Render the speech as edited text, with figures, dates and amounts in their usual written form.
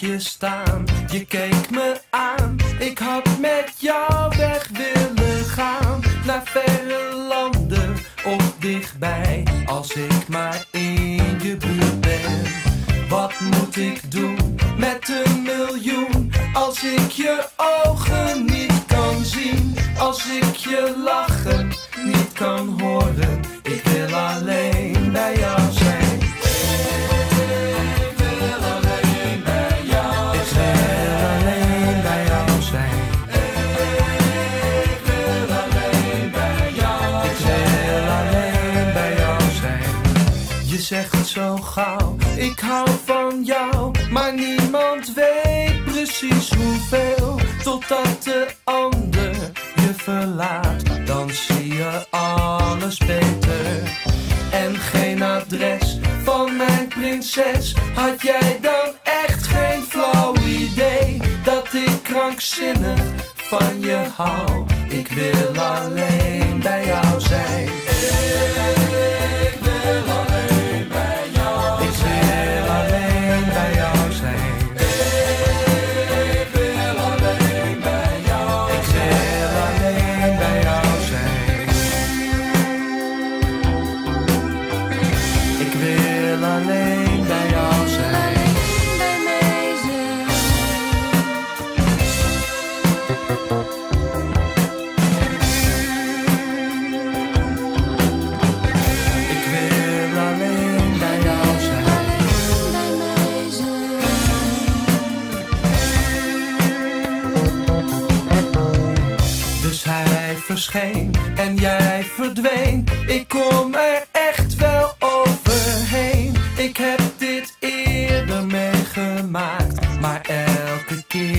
je staan, je keek me aan. Ik had met jou weg willen gaan, naar verre landen of dichtbij, als ik maar in je buurt ben. Wat moet ik doen met 1 miljoen, als ik je ogen niet kan zien, als ik je lachen niet kan horen? Ik wil alleen bij jou zijn. Je zegt zo gauw, ik hou van jou, maar niemand weet precies hoeveel. Totdat de ander je verlaat, dan zie je alles beter. En geen adres van mijn prinses, had jij dan echt geen flauw idee dat ik krankzinnig van je hou? Ik wil alleen bij jou zijn. Ik wil alleen bij jou zijn. Ik wil alleen bij jou zijn. Ik wil alleen bij jou zijn. Ik wil alleen bij jou zijn. Ik wil alleen bij jou zijn. Dus hij verscheen en jij verdween. Ik kom er echt wel overheen. Ik heb dit eerder meegemaakt, maar elke keer